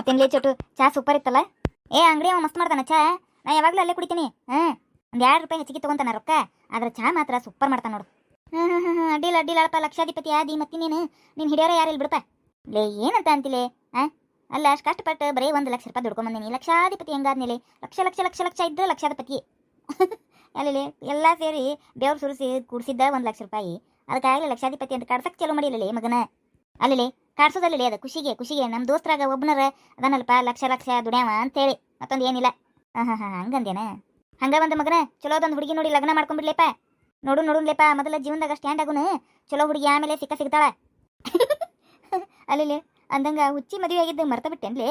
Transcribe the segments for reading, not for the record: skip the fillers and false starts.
ಮತ್ತೇನ್ಲೇ ಚೋಟು ಚಾ ಸೂಪರ್ ಇತ್ತಲ್ಲ. ಅಂಗಡಿ ಅವ ಮಸ್ತ್ ಮಾಡ್ತಾನ ಚಾ. ನಾ ಯಾವಾಗಲೂ ಅಲ್ಲೇ ಕುಡಿತೀನಿ. ಒಂದು 2 ರೂಪಾಯಿ ಹೆಚ್ಚಿಗೆ ತಗೊಂತಾನ ರೊಕ್ಕ. ಆದ್ರೆ ಚಾ ಮಾತ್ರ ಸೂಪರ್ ಮಾಡ್ತಾನ ನೋಡು. ಅಡ್ಡಿಲ್ಲ ಅಡ್ಡಿಲ್ಲಪ್ಪ, ಲಕ್ಷಾಧಿಪತಿ ಆದಿ ಮತ್ತೆ ನೀನು ಹಿಡಿಯೋರ ಯಾರಿಲ್ಲ ಬಿಡಪ್ಪ. ಲೇ ಏನಂತ ಅಂತಿಲೆ? ಅಲ್ಲ ಅಷ್ಟು ಕಷ್ಟಪಟ್ಟು ಬರೀ 1,00,000 ರೂಪಾಯಿ ದುಡ್ಕೊಂಬಂದಿನಿ. ಲಕ್ಷಾಧಿಪತಿ ಹೆಂಗಾದ್ಮೇಲೆ ಲಕ್ಷ ಲಕ್ಷ ಲಕ್ಷ ಲಕ್ಷ ಇದ್ರೆ ಲಕ್ಷಾಧಿಪತಿ. ಅಲ್ಲಿ ಎಲ್ಲ ಸೇರಿ ದೇವ್ರು ಸುರಿಸಿ ಕೂಡಿಸಿದ್ದ 1,00,000 ರೂಪಾಯಿ. ಅದಕ್ಕಾಗಲೇ ಲಕ್ಷಾಧಿಪತಿ ಅಂತ ಕಾಡ್ಸಕ್ಕೆ ಚಲೋ ಮಾಡಿಲ್ಲಲೇ ಮಗನ. ಅಲ್ಲಿ ಕಾಡ್ಸೋದಲ್ಲೇ ಅದು ಖುಷಿಗೆ ನಮ್ಮ ದೋಸ್ತರಾಗ ಒಬ್ಬನರ ಅದನ್ನಲ್ಪ ಲಕ್ಷ ಲಕ್ಷ ದುಡ್ಯಾವ ಅಂತೇಳಿ, ಮತ್ತೊಂದು ಏನಿಲ್ಲ. ಹಂಗಂದೇನ? ಹಂಗ ಒಂದು ಮಗನ ಚಲೋದೊಂದು ಹುಡುಗಿ ನೋಡಿ ಲಗ್ನ ಮಾಡ್ಕೊಂಡ್ಬಿಡ್ಲೇಪ. ನೋಡುನ್ಲೇಪ, ಮೊದಲ ಜೀವನದಾಗ ಸ್ಟ್ಯಾಂಡ್ ಆಗುನು ಚಲೋ ಹುಡುಗಿ, ಆಮೇಲೆ ಸಿಗ್ತಾಳ. ಅಲ್ಲಿ ಅಂದಂಗ ಹುಚ್ಚಿ ಮದುವೆ ಆಗಿದ್ದು ಮರ್ತ ಬಿಟ್ಟೇನ್ಲೇ?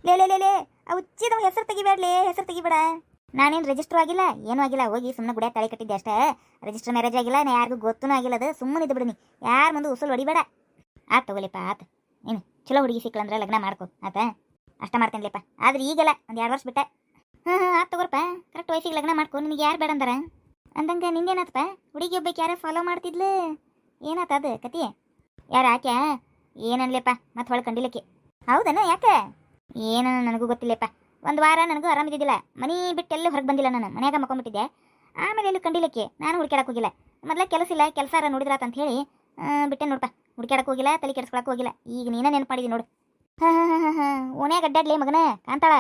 ಲೇ ಆ ಹುಚ್ಚಿದ ಹೆಸರು ತೆಗಿಬೇಡ್ಲೇ, ಹೆಸರು ತೆಗಿಬೇಡ. ನಾನೇನು ರಿಜಿಸ್ಟರ್ ಆಗಿಲ್ಲ, ಏನೂ ಆಗಿಲ್ಲ. ಹೋಗಿ ಸುಮ್ಮನೆ ಗುಡಿಯ ತಲೆ ಕಟ್ಟಿದ್ದೆ ಅಷ್ಟೇ. ರಿಜಿಸ್ಟರ್ ಮ್ಯಾರೇಜ್ ಆಗಿಲ್ಲ, ನಾ ಯಾರಿಗೂ ಗೊತ್ತೂ ಆಗಿಲ್ಲ. ಅದು ಸುಮ್ಮನೆ ಇದ್ದು ಬಿಡಿನಿ, ಯಾರು ಮುಂದೆ ಉಸುಲು ಹೊಡಿಬೇಡ. ಆತು ತಗೋಲಿಪ್ಪ, ಆತು. ಏನು ಚಲೋ ಹುಡುಗಿ ಸಿಕ್ಲಂದ್ರೆ ಲಗ್ನ ಮಾಡ್ಕೊ ಆತ. ಅಷ್ಟ ಮಾಡ್ತೇನ್ಲಿಪ್ಪ. ಆದ್ರೆ ಈಗಲ್ಲ, ಒಂದು 2 ವರ್ಷ ಬಿಟ್ಟ. ಆತು ತಗೋರಪ್ಪ, ಕರೆಕ್ಟ್ ವಯಸ್ಸಿಗೆ ಲಗ್ನ ಮಾಡ್ಕೊ. ನಿನಗೆ ಯಾರು ಬೇಡ ಅಂದಾರ? ಅಂದಂಗೆ ನಿಂದೇನಾತಪ್ಪ? ಹುಡುಗಿ ಒಬ್ಬಕ್ಕೆ ಯಾರು ಫಾಲೋ ಮಾಡ್ತಿದ್ಲು, ಏನಾತ ಅದು ಕತಿ? ಯಾರು ಆಕೆ? ಏನನ್ಲಿಪ್ಪ ಮತ್ತೆ ಹೊಳೆ ಕಂಡಿಲ್ಲಕ್ಕೆ. ಹೌದನ? ಯಾಕೆ? ಏನು ನನಗೂ ಗೊತ್ತಿಲ್ಲಪ್ಪ. ಒಂದು ವಾರ ನನಗೂ ಆರಾಮಿದ್ದಿಲ್ಲ. ಮನೆ ಬಿಟ್ಟೆಲ್ಲೂ ಹೊರಗೆ ಬಂದಿಲ್ಲ. ನಾನು ಮನ್ಯಾಗ ಮಕ್ಕೊಂಬಿಟ್ಟಿದ್ದೆ. ಆಮೇಲೆ ಎಲ್ಲಿ ಕಂಡಿಲ್ಲಕ್ಕೆ. ನಾನು ಹುಡುಕ್ಯಾಡಕ್ಕೆ ಹೋಗಿಲ್ಲ. ಮೊದಲ ಕೆಲಸ ಇಲ್ಲ, ಕೆಲಸ ನೋಡಿದ್ರಾತ ಅಂತ ಹೇಳಿ ಬಿಟ್ಟೆ ನೋಡಪ್ಪ. ಹುಡುಕ್ಯಾಡಕ್ಕೆ ಹೋಗಿಲ್ಲ, ತಲೆ ಕೆಡಿಸ್ಕೊಳಕ್ಕೆ ಹೋಗಿಲ್ಲ. ಈಗ ನೀನೇ ನೆನಪು ಮಾಡಿದಿ ನೋಡು. ಓಣ್ಯಾಗ ಅಡ್ಡಾಡ್ಲಿ ಮಗನ ಕಾಂತಾಳ.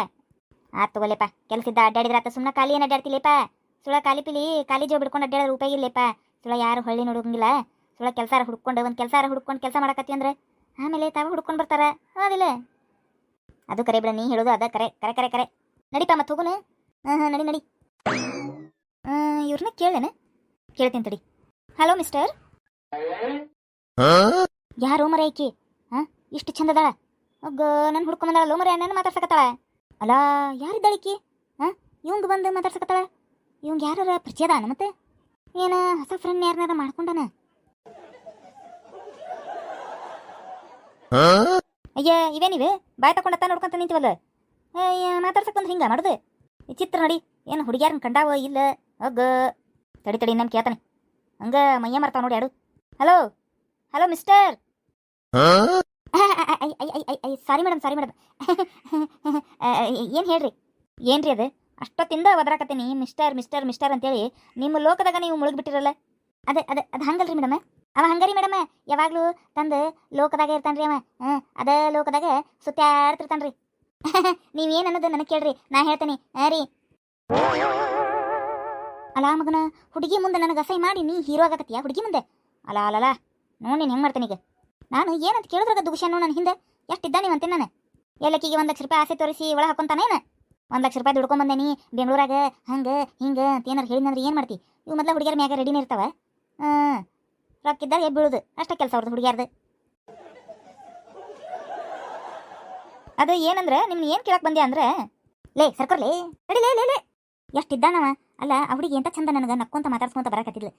ಆತು ತಗೋಲಿಪ್ಪ, ಕೆಲಸದ ಅಡ್ಡಾಡಿದ್ರಾತ. ಸುಮ್ಮನೆ ಖಾಲಿ ಏನು ಅಡ್ಡಾಡ್ತಿಲ್ಲಪ್ಪ. ಸುಳ ಖಾಲಿ ಜೋ ಬಿಡ್ಕೊಂಡು ಅಡ್ಡಾಡೋದು ಉಪಯೋಗ ಇಲ್ಲಪ್ಪ. ಸುಳ ಯಾರು ಹೊಳ್ಳಿ ನೋಡೋಂಗಿಲ್ಲ. ಸುಳ ಕೆಲಸ ಹುಡ್ಕೊಂಡು ಒಂದು ಕೆಲಸ ಹುಡ್ಕೊಂಡು ಕೆಲಸ ಮಾಡಕತ್ತಿ ಅಂದ್ರೆ ಆಮೇಲೆ ತಾವು ಹುಡ್ಕೊಂಡು ಬರ್ತಾರ. ಹೌದಿಲ್ಲ? ಅದು ಕರೆ ಬಿಡ, ನೀ ಹೇಳೋದು ಅದ ಕರೆ ಕರೆ ಕರೆ ಕರೆ. ನಡಿಪ ಮತ್ತೆ ಹೋಗುನು. ನಡಿ. ಇವ್ರನ್ನ ಕೇಳೇನ? ಕೇಳ್ತೀನಿ ತಡಿ. Hello mister. ಯಾರೋ ಮರ ಐಕಿ ಇಷ್ಟು ಚಂದದಾಳ. ಒಗ್ಗ ನನ್ನ ಹುಡ್ಕೊಂಬಂದಾಳ. ಲೋ ಮರ ನನ್ನ ಮಾತಾಡ್ಸಕತ್ತಾಳ. ಅಲ್ಲ ಯಾರಿದ್ದಾಳಿಕಿ? ಇವಂಗ ಬಂದು ಮಾತಾಡ್ಸಕತ್ತಾಳ. ಇವಂಗ ಯಾರ ಪರಿಚಯ ಅದಾನ? ಮತ್ತೆ ಏನ ಹೊಸ ಫ್ರೆಂಡ್ ಯಾರನ್ನಾರ ಮಾಡ್ಕೊಂಡಾನ? ಅಯ್ಯ ಇವೇನಿವೆ ಬಾಯ್ ತಕೊಂಡತ್ತ ನೋಡ್ಕೊಂತ ನಿಂತೀವಲ್ಲ. ಮಾತಾಡ್ಸಕ್ ಬಂದ್ರೆ ಹಿಂಗ ಮಾಡುದು ವಿಚಿತ್ರ. ನಡಿ, ಏನು ಹುಡುಗ್ಯಾರನ್ನ ಕಂಡಾವ ಇಲ್ಲ? ಒಗ್ಗ ತಡಿ ನಮ್ಮ ಕೇಳ್ತಾನೆ. ಹಂಗ ಮಯ್ಯ ಮರ್ತಾವ ನೋಡಿ ಯಾಡು. Hello mister. ಸಾರಿ ಮೇಡಮ್ ಏನು ಹೇಳ್ರಿ? ಏನ್ರಿ ಅದು? ಅಷ್ಟೊತ್ತಿಂದ ಒದರಾಕತ್ತೀನಿ ಮಿಸ್ಟರ್ ಅಂತೇಳಿ. ನಿಮ್ಮ ಲೋಕದಾಗ ನೀವು ಮುಳುಗ್ಬಿಟ್ಟಿರಲ್ಲ. ಅದು ಹಂಗಲ್ರಿ ಮೇಡಮ್. ಅವ ಹಂಗರಿ ಮೇಡಮ್, ಯಾವಾಗಲೂ ತಂದು ಲೋಕದಾಗ ಇರ್ತಾನ್ರಿ ಅವ. ಅದ ಲೋಕದಾಗ ಸುತ್ತಾಡ್ತಿರ್ತಾನ್ರಿ. ನೀವೇನು ಅನ್ನೋದು ನನಗೆ ಕೇಳ್ರಿ, ನಾ ಹೇಳ್ತೇನೆ ರೀ. ಅಲಾ ಮಗನ, ಹುಡುಗಿ ಮುಂದೆ ನನಗೆ ಅಸಹ್ಯ ಮಾಡಿ ನೀ ಹೀರೋ ಆಗಕತ್ತೀಯ ಹುಡುಗಿ ಮುಂದೆ? ಅಲ್ಲ ನೋಡಿ ನೀನು ಹೆಂಗೆ ಮಾಡ್ತೇನೆ ಈಗ. ನಾನು ಏನಂತ ಕೇಳಿದ್ರಾಗ ದುಗುಷನು ನನ್ನ ಹಿಂದೆ ಎಷ್ಟಿದ್ದ ನೀವು ಅಂತೀನಿ. ನಾನು ಎಲ್ಲಕ್ಕಿಗೆ 1,00,000 ರೂಪಾಯಿ ಆಸೆ ತೋರಿಸಿ ಒಳ ಹಾಕೊಂತಾನೇನು? 1,00,000 ರೂಪಾಯಿ ದುಡ್ಕೊಂಬಂದೇನಿ ಬೆಂಗಳೂರಾಗ ಹಂಗೆ ಹಿಂಗೆ ಅಂತ ಏನಾರು ಹೇಳಿದ್ರೆ ಏನು ಮಾಡ್ತಿ? ಇವು ಮೊದಲ ಹುಡುಗಿಯರ ಮ್ಯಾಗ ರೆಡಿನೇ ಇರ್ತಾವ. ರೊಕ್ಕಿದ್ದಾಗ ಬೀಳುದು ಅಷ್ಟೇ ಕೆಲಸ ಅವ್ರದ್ದು ಹುಡುಗಿಯಾರ್ದು. ಅದು ಏನಂದ್ರೆ ನಿಮ್ನ ಏನು ಕೇಳಕ್ಕೆ ಬಂದೆ ಅಂದ್ರೆ, ಲೇ ಸರ್ಕರ್ಲೇ ಲೇ ಎಷ್ಟಿದ್ದಾನವ. ಅಲ್ಲ ಆ ಹುಡುಗಿ ಎಂತ ಚಂದ ನನಗೆ ನಕ್ಕೊಂತ ಮಾತಾಡ್ಸ್ಕೊಂತ ಬರಾಕತ್ತಿದ್ಲು.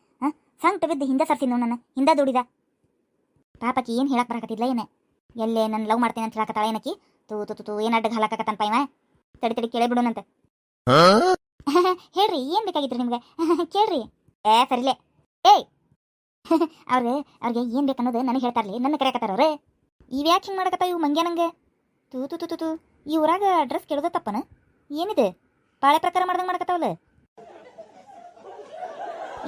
ಸಂಕಟ ಬಿದ್ದು ಹಿಂದೆ ಸರ್ಸಿದ್ನು, ನನ್ನ ಹಿಂದೆ ದುಡಿದ ಪಾಪಕ್ಕೆ ಏನು ಹೇಳಕ್ಕೆ ಬರಾಕತ್ತಿದ್ಲ ಏನೇ. ಎಲ್ಲೇ ನನ್ನ ಲವ್ ಮಾಡ್ತೇನೆ ಅಂತ ಹೇಳಕತ್ತಾಳ ಏನಕ್ಕಿ. ತೂ ಏನು ಅಡ್ಡಗೆ ಹಾಲಾಕತ್ತನ್ಪ ಇವ. ತಡಿ ಕೇಳೇ ಬಿಡೋಣಂತೆ. ಹೇಳ್ರಿ ಏನು ಬೇಕಾಗಿದ್ರಿ ನಿಮ್ಗೆ? ಕೇಳ್ರಿ. ಸರಿಲೇ ಅವ್ರಿಗೆ ಏನು ಬೇಕನ್ನೋದು ನನಗೆ ಹೇಳ್ತಾರಲಿ, ನನ್ನ ಕರೆಯಕತ್ತಾರ ಅವ್ರೆ. ಇವ್ಯಾಕೆ ಹಿಂಗೆ ಮಾಡಕತ್ತ ಇವು ಮಂಗ್ಯ ನಂಗೆ? ತೂ ಈ ಊರಾಗ ಅಡ್ರೆಸ್ ಕೇಳೋದ ತಪ್ಪನ? ಏನಿದೆ ಪಾಳೆ ಪ್ರಕಾರ ಮಾಡ್ದಂಗೆ ಮಾಡಕತ್ತಾವಲ್ಲ.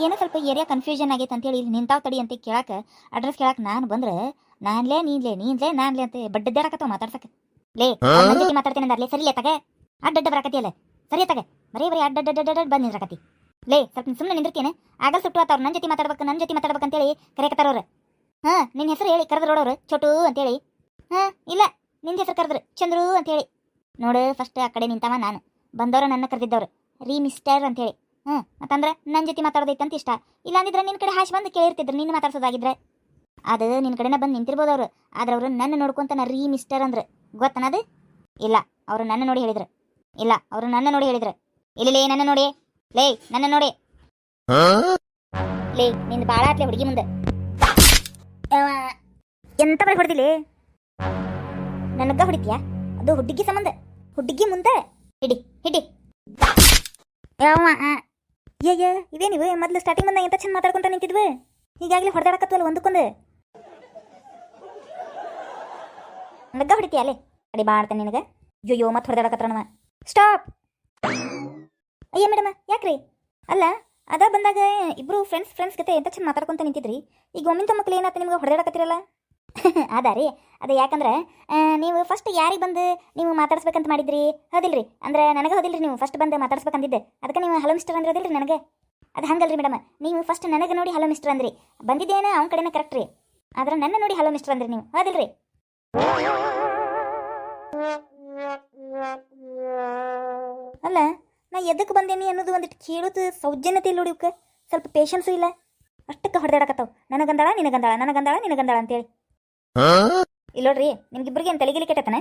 ಏನೋ ಸ್ವಲ್ಪ ಏರಿಯಾ ಕನ್ಫ್ಯೂಷನ್ ಆಗೈತೆ ಅಂತೇಳಿ ಇಲ್ಲಿ ನಿಂತಾವ್ ತಡಿ ಅಂತ ಕೇಳಕ್ಕೆ ಅಡ್ರೆಸ್ ಕೇಳಕ್ಕೆ ನಾನು ಬಂದ್ರೆ ನಾನ್ಲೇ ನೀನ್ಲೇ ಅಂತ ಬಡ್ಡದ್ದಾಡಕತ್ತಾವ ಮಾತಾಡ್ಸಕ್ಕೆ. ಲೇ ನನ್ನ ಜೊತೆ ಮಾತಾಡ್ತೇನೆ ಅಂದಾರ್ಲೇ. ಸರಿಲೇ ತಗೆ ಅಡ್ಡ ಬರಾಕತಿಯಲ್ಲ. ಸರಿ ತಗೆ ಬರೀ ಅಡ್ಡ ಬಂದು ನಿಂದ್ರಾಕತಿ. ಲೇ ಸ್ವಲ್ಪ ಸುಮ್ಮನೆ ನಿಂದಿರ್ತೇನೆ. ಆಗಲ್ ಸುಟ್ಟು ಆತವ್ರು ನನ್ನ ಜೊತೆ ಮಾತಾಡ್ಬೇಕಂತೇಳಿ ಕರೆಯಕತ್ತಾರವ್ರು. ನಿನ್ನ ಹೆಸರು ಹೇಳಿ ಕರೆದ್ರು ನೋಡೋರು, ಚೋಟು ಅಂತೇಳಿ. ಇಲ್ಲ ನಿನ್ನ ಹೆಸರು ಕರೆದ್ರು ಚಂದ್ರು ಅಂತೇಳಿ. ನೋಡು ಫಸ್ಟ್ ಆ ಕಡೆ ನಿಂತವ ನಾನು. ಬಂದವರು ನನ್ನ ಕರೆದಿದ್ದವ್ರು ರೀ ಮಿಸ್ಟರ್ ಅಂತೇಳಿ. ಮತ್ತಂದ್ರೆ ನನ್ನ ಜೊತೆ ಮಾತಾಡೋದೈತಂತ ಇಷ್ಟ. ಇಲ್ಲ ಅಂದಿದ್ರೆ ನಿನ್ನ ಕಡೆ ಹಾಶ್ ಬಂದು ಕೇಳಿರ್ತಿದ್ರು ನಿನ್ನ ಮಾತಾಡ್ಸೋದಾಗಿದ್ರೆ. ಅದು ನಿನ್ನ ಕಡೆನ ಬಂದು ನಿಂತಿರ್ಬೋದು ಅವರು. ಆದ್ರೆ ಅವರು ನನ್ನ ನೋಡ್ಕೊಂತಾನ ರೀ ಮಿಸ್ಟರ್ ಅಂದ್ರೆ ಗೊತ್ತನದು? ಇಲ್ಲ ಅವರು ನನ್ನ ನೋಡಿ ಹೇಳಿದ್ರು. ಇಲ್ಲಿ ನನ್ನ ನೋಡಿ. ಲೇ ನನ್ನ ನೋಡಿ. ಲೇ ನಿಂದು ಬಾಳ ಆತ್ಲೆ ಹುಡುಗಿ ಮುಂದೆ. ಎಂತ ಬೈ ಹೊಡೆದಿಲ್ಲ. ನನಗ ಹೊಡಿತೀಯಾ? ಅದು ಹುಡುಗಿ ಸಂಬಂಧ. ಹುಡುಗಿ ಮುಂದೆ ಹಿಡಿ ಇವೇನಿವೆ ಮೊದಲು ಸ್ಟಾರ್ಟಿಂಗ್ ಬಂದಾಗ ಎಂತ ಚಂದ ಮಾತಾಡ್ಕೊಂತ ನಿಂತಿದ್ವಿ. ಈಗಾಗಲೇ ಹೊಡೆದಾಡಕತ್ವಲ್ಲ ಒಂದಕ್ಕೊಂದು. ನನಗ ಹೊಡಿತೀಯ ಅಲ್ಲೇ ಅಡಿ ಮಾಡ್ತೇನೆ ನಿನಗೆ. ಅಯ್ಯೋ ಮತ್ತೆ ಹೊಡೆದಾಡಕತ್ರ ನಮ್ಮ ಸ್ಟಾಪ್. ಅಯ್ಯ ಮೇಡಮ್ ಯಾಕ್ರಿ? ಅಲ್ಲ ಅದ ಬಂದಾಗ ಇಬ್ರು ಫ್ರೆಂಡ್ಸ್ ಜೊತೆ ಎಂತ ಚಂದ ಮಾತಾಡ್ಕೊಂತ ನಿಂತಿದ್ರಿ, ಈಗ ಒಮ್ಮಿಂತ ಮಕ್ಳು ಏನಾತ ನಿಮ್ಗೆ ಹೊಡೆದಾಡಕತ್ತಿರಲ್ಲ? ಅದ ರೀ, ಅದು ಯಾಕಂದ್ರೆ ನೀವು ಫಸ್ಟ್ ಯಾರಿಗೆ ಬಂದು ನೀವು ಮಾತಾಡ್ಸ್ಬೇಕಂತ ಮಾಡಿದ್ರಿ ಹೌದಿಲ್ರಿ? ಅಂದ್ರೆ ನನಗೆ ಹೌದಿಲ್ರಿ, ನೀವು ಫಸ್ಟ್ ಬಂದು ಮಾತಾಡ್ಸ್ಬೇಕಂದಿದ್ದೆ, ಅದಕ್ಕೆ ನೀವು ಹಲೋ ಮಿಸ್ಟರ್ ಅಂದ್ರದಿಲ್ರಿ ನನಗೆ. ಅದು ಹಂಗಲ್ರಿ ಮೇಡಮ್, ನೀವು ಫಸ್ಟ್ ನನಗೆ ನೋಡಿ ಹಲೋ ಮಿಸ್ಟರ್ ಅಂದ್ರಿ, ಬಂದಿದ್ದೇನ ಅವ್ನ ಕಡೆನೇ ಕರೆಕ್ಟ್ ರೀ, ಆದ್ರೆ ನನ್ನ ನೋಡಿ ಹಲೋ ಮಿಸ್ಟರ್ ಅಂದ್ರಿ ನೀವು ಹೌದಿಲ್ರಿ? ಅಲ್ಲ ನಾ ಎದಕ್ಕೆ ಬಂದೇನಿ ಅನ್ನೋದು ಒಂದಿಟ್ಟು ಕೇಳೋದು ಸೌಜನ್ಯತೆ ಇಲ್ಲ ನೋಡಿ, ಇವಕ್ಕೆ ಸ್ವಲ್ಪ ಪೇಷನ್ಸು ಇಲ್ಲ, ಅಷ್ಟಕ್ಕೆ ಹೊಡೆದಾಡಕತ್ತಾವ ನನಗಂದಾಳ ನಿನಗಂದಾಳ ನನಗಂದಾಳ ನಿನಗಂದಾಳ ಅಂತೇಳಿ. ಇಲ್ಲ ನೋಡ್ರಿ, ನಿಮ್ಗಿಬ್ರಿಗೆ ಏನು ತಲೆಗಿಲಿ ಕೆಟ್ಟತನ?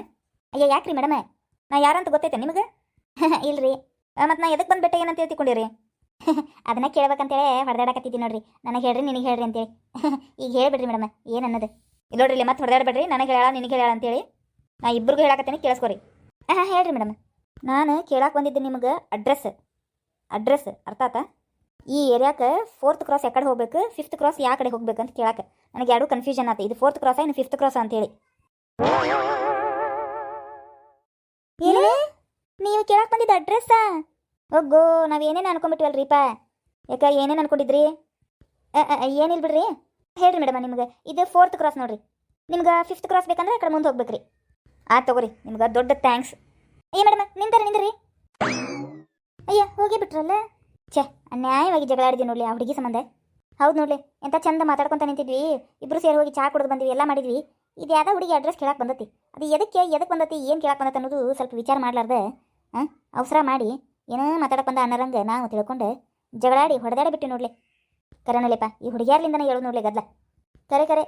ಅಯ್ಯ ಯಾಕ್ರಿ ಮೇಡಮ್, ನಾ ಯಾರಂತ ಗೊತ್ತೈತೆ ನಿಮಗೆ? ಇಲ್ರಿ, ಮತ್ತು ನಾ ಎದಕ್ಕೆ ಬಂದು ಬೆಟ್ಟ ಏನಂತ ಹೇಳ್ತಿಕೊಂಡಿರಿ? ಅದನ್ನ ಕೇಳ್ಬೇಕಂತೇಳಿ ಹೊಡೆದಾಡಕತ್ತಿದ್ದೀನಿ ನೋಡ್ರಿ, ನನಗೆ ಹೇಳ್ರಿ ನಿನಗೆ ಹೇಳ್ರಿ ಅಂತೇಳಿ. ಈಗ ಹೇಳ್ಬಿಡ್ರಿ ಮೇಡಮ್ ಏನು ಅನ್ನೋದು. ಇಲ್ಲ ನೋಡ್ರಿ, ಮತ್ತೆ ಹೊಡೆದಾಡ್ಬೇಡ್ರಿ, ನನಗೆ ಹೇಳ ನಿನಗೆ ಹೇಳ ಅಂತೇಳಿ, ನಾ ಇಬ್ರಿಗೂ ಹೇಳಕತ್ತೀನಿ ಕೇಳಿಸ್ಕೊರಿ. ಹೇಳ್ರಿ ಮೇಡಮ್, ನಾನು ಕೇಳಕ್ಕೆ ಬಂದಿದ್ದೆ ನಿಮಗೆ ಅಡ್ರೆಸ್ ಅರ್ಥ ಆತಾ? ಈ ಏರಿಯಾಕ್ಕೆ 4th ಕ್ರಾಸ್ ಯಾಕಡೆ ಹೋಗ್ಬೇಕು, 5th ಕ್ರಾಸ್ ಯಾವ ಕಡೆ ಹೋಗ್ಬೇಕು ಅಂತ ಕೇಳಕ್ಕೆ ನನಗೆ ಎರಡೂ ಕನ್ಫ್ಯೂಷನ್ ಆತ, ಇದು 4th ಕ್ರಾಸ್ ಇನ್ನು 5th ಕ್ರಾಸ್ ಅಂತೇಳಿ. ಏನು ನೀವು ಕೇಳಕ್ಕೆ ಬಂದಿದ್ದ ಅಡ್ರೆಸ್ಸಾ? ಒಗ್ಗೋ ನಾವು ಏನೇನು ಅನ್ಕೊಂಬಿಟ್ವಲ್ರಿಪ್ಪ. ಯಾಕೆ ಏನೇನು ಅನ್ಕೊಂಡಿದ್ರಿ? ಏನಿಲ್ಲ ಬಿಡ್ರಿ, ಹೇಳ್ರಿ ಮೇಡಮ್ ನಿಮ್ಗೆ ಇದು 4th ಕ್ರಾಸ್ ನೋಡ್ರಿ, ನಿಮ್ಗೆ 5th ಕ್ರಾಸ್ ಬೇಕಂದ್ರೆ ಆ ಕಡೆ ಮುಂದೆ ಹೋಗ್ಬೇಕ್ರಿ. ತಗೋರಿ, ನಿಮ್ಗೆ ದೊಡ್ಡ ಥ್ಯಾಂಕ್ಸ್. ಅಯ್ಯ ಮೇಡಮ್ ನಿಂದ್ರಿ. ಅಯ್ಯ ಹೋಗಿ ಬಿಟ್ರಲ್ಲ. ಛೇ, ಅನ್ಯಾಯವಾಗಿ ಜಗಳ ಆಡಿದ್ವಿ ನೋಡ್ಲಿ ಆ ಹುಡುಗಿ ಸಂಬಂಧ. ಹೌದು ನೋಡ್ಲಿ, ಎಂತ ಚಂದ ಮಾತಾಡ್ಕೊಂತ ನಿಂತಿದ್ವಿ, ಇಬ್ರು ಸೇರಿ ಹೋಗಿ ಚಾ ಕುಡಿದು ಬಂದ್ವಿ, ಎಲ್ಲ ಮಾಡಿದ್ವಿ. ಇದು ಯಾವ್ದೋ ಹುಡುಗಿ ಅಡ್ರೆಸ್ ಕೇಳಕ್ಕೆ ಬಂದತಿ, ಅದು ಎದಕ್ಕೆ ಬಂದತಿ, ಏನು ಕೇಳಕ್ಕೆ ಬಂದತ್ತೆ ಅನ್ನೋದು ಸ್ವಲ್ಪ ವಿಚಾರ ಮಾಡ್ಲಾರ್ದೆ ಅವಸರ ಮಾಡಿ ಏನೋ ಮಾತಾಡಕ್ಕೆ ಬಂದ ಅನ್ನರಂಗೆ ನಾವು ತಿಳ್ಕೊಂಡು ಜಗಳಾಡಿ ಹೊಡೆದಾಡಿ ಬಿಟ್ಟು ನೋಡ್ಲಿ. ಕರೆ ನೋಡ್ಲಿಪ್ಪ, ಈ ಹುಡುಗಿಯಾರ್ಲಿಂದನೇ ಹೇಳೋದು ನೋಡ್ಲಿ ಗದ್ಲ. ಕರೆ